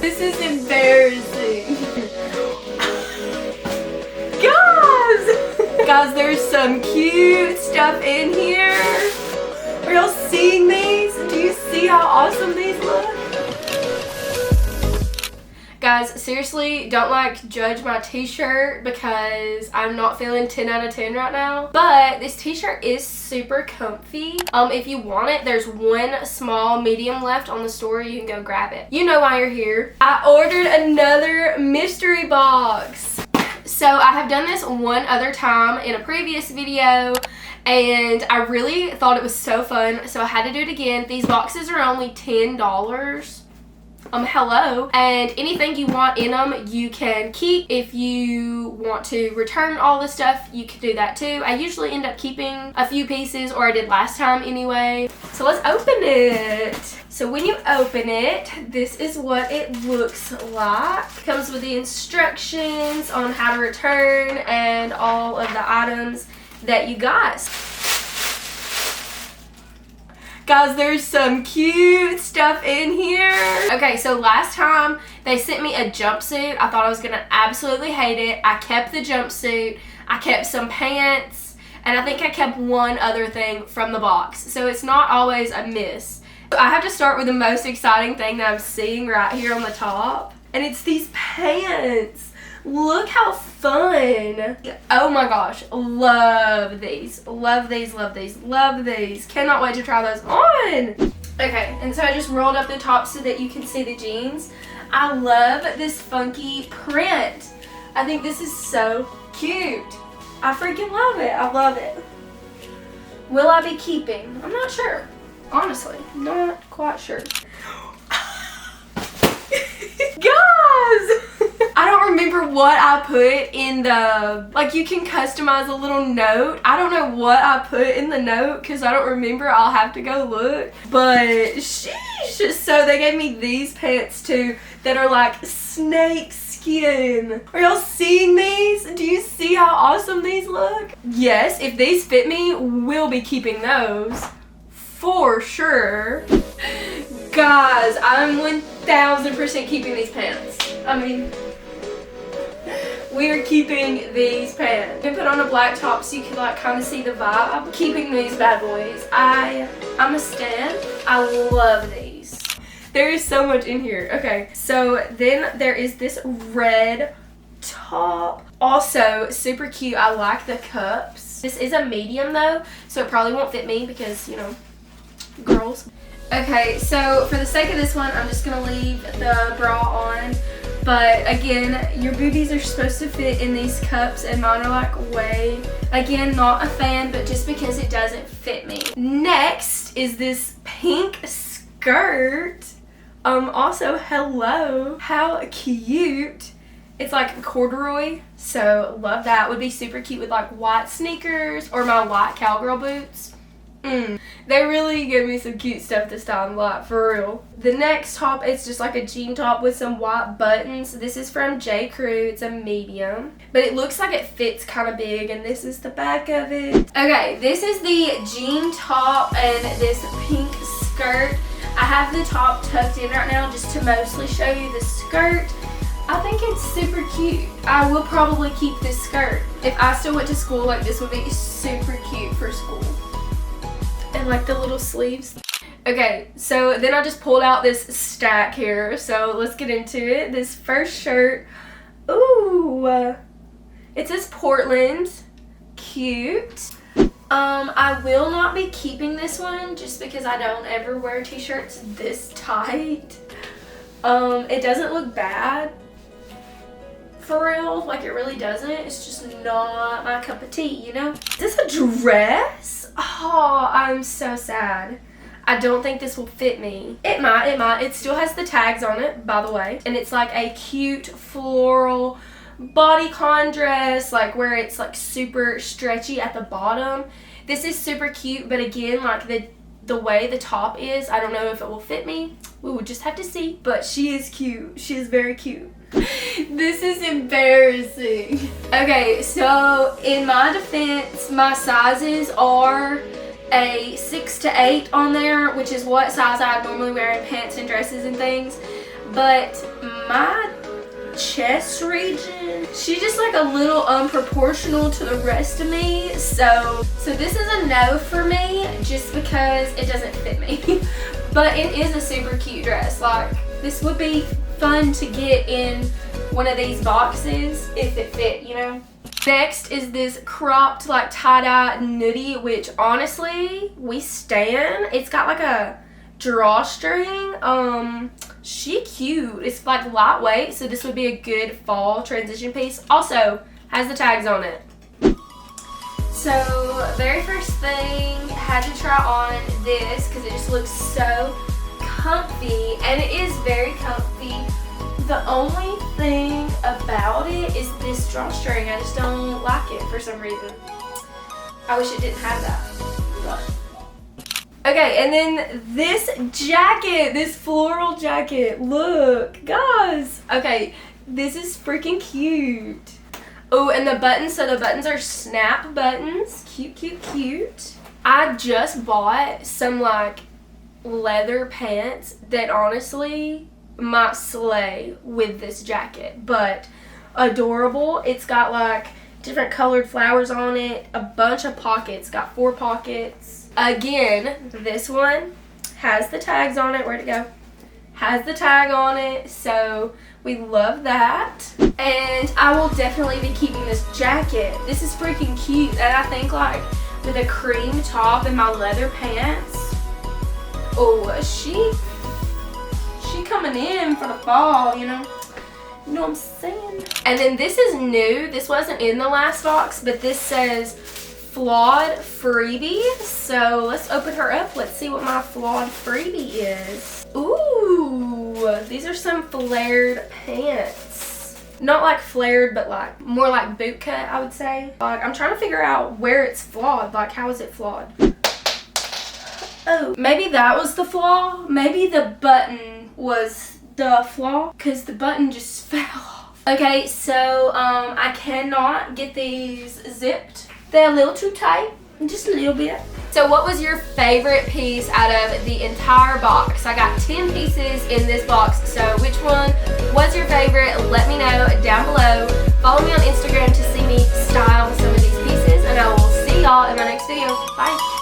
This is embarrassing. Guys, there's some cute stuff in here. Are y'all seeing these? Do you see how awesome these look? Guys, seriously, don't judge my t-shirt because I'm not feeling 10 out of 10 right now. But this t-shirt is super comfy. If you want it, there's one small medium left on the store. You can go grab it. You know why you're here. I ordered another mystery box. So I have done this one other time in a previous video and I really thought it was so fun, so I had to do it again. These boxes are only $10. Hello. And anything you want in them, you can keep. If you want to return all the stuff, you can do that too. I usually end up keeping a few pieces, or I did last time anyway. So let's open it. So when you open it, this is what it looks like. It comes with the instructions on how to return and all of the items that you got. Guys, there's some cute stuff in here. Okay, so last time they sent me a jumpsuit. I thought I was gonna absolutely hate it. I kept the jumpsuit, I kept some pants, and I think I kept one other thing from the box. So it's not always a miss. I have to start with the most exciting thing that I'm seeing right here on the top, and it's these pants. Look how fun. Oh my gosh, love these. Love these, love these, love these. Cannot wait to try those on. Okay, and so I just rolled up the top so that you can see the jeans. I love this funky print. I think this is so cute. I freaking love it. I love it. Will I be keeping? I'm not sure. Honestly, not quite sure. Guys! I don't remember what I put in the, you can customize a little note. I don't know what I put in the note because I don't remember. I'll have to go look. But sheesh. So they gave me these pants too that are like snake skin. Are y'all seeing these? Do you see how awesome these look? Yes, if these fit me, we'll be keeping those for sure. Guys, I'm 1000% keeping these pants. I mean, we are keeping these pants. You can put on a black top so you can kind of see the vibe. Keeping these bad boys. I'm a stan. I love these. There is so much in here. Okay, so then there is this red top. Also, super cute. I like the cups. This is a medium though, so it probably won't fit me because, you know, girls. Okay, so for the sake of this one, I'm just gonna leave the bra on. But again, your boobies are supposed to fit in these cups and mine are way. Again, not a fan, but just because it doesn't fit me. Next is this pink skirt. Also, hello. How cute. It's like corduroy, so love that. Would be super cute with white sneakers or my white cowgirl boots. They really give me some cute stuff this time, for real. The next top is just like a jean top with some white buttons. This is from J. Crew. It's a medium, but it looks like it fits kind of big, and this is the back of it. Okay, this is the jean top and this pink skirt. I have the top tucked in right now just to mostly show you the skirt. I think it's super cute. I will probably keep this skirt. If I still went to school, this would be super cute for school. And the little sleeves. Okay, so then I just pulled out this stack here, so let's get into it. This first shirt, ooh, it says Portland, cute. I will not be keeping this one just because I don't ever wear t-shirts this tight. It doesn't look bad, for real, it really doesn't. It's just not my cup of tea, you know? Is this a dress? Oh, I'm so sad. I don't think this will fit me. It might. It still has the tags on it, by the way. And it's a cute floral bodycon dress, where it's super stretchy at the bottom. This is super cute, but again, the way the top is, I don't know if it will fit me. We will just have to see. But she is cute. She is very cute. This is embarrassing. Okay, so in my defense, my sizes are a 6 to 8 on there, which is what size I normally wear in pants and dresses and things. but my chest region, she's just like a little unproportional to the rest of me. So this is a no for me just because it doesn't fit me. But it is a super cute dress. Like, this would be fun to get in one of these boxes if it fit, you know? Next is this cropped like tie-dye nudie, which honestly, we stan. It's got like a drawstring. She cute. It's like lightweight, so this would be a good fall transition piece. Also, has the tags on it. So, very first thing, had to try on this because it just looks so comfy, and it is very comfy. The only thing about it is this drawstring. I just don't like it for some reason. I wish it didn't have that. But. Okay, and then this jacket, this floral jacket. Look, guys. Okay, this is freaking cute. Oh, and the buttons, so the buttons are snap buttons. Cute, cute, cute. I just bought some like leather pants that honestly might slay with this jacket, but adorable. It's got like different colored flowers on it, a bunch of pockets, got 4 pockets. Again, this one has the tags on it. Where'd it go? Has the tag on it, so we love that. And I will definitely be keeping this jacket. This is freaking cute, and I think like with a cream top and my leather pants, oh, she coming in for the fall, you know? You know what I'm saying? And then this is new. This wasn't in the last box, but this says Flawed Freebies. So let's open her up. Let's see what my Flawed Freebie is. Ooh, these are some flared pants. Not like flared, but like more like boot cut, I would say. Like, I'm trying to figure out where it's flawed. Like, how is it flawed? Oh, maybe that was the flaw. Maybe the button was the flaw, because the button just fell off. Okay, so I cannot get these zipped. They're a little too tight, just a little bit. So what was your favorite piece out of the entire box? I got 10 pieces in this box, so which one was your favorite? Let me know down below. Follow me on Instagram to see me style some of these pieces, and I will see y'all in my next video. Bye.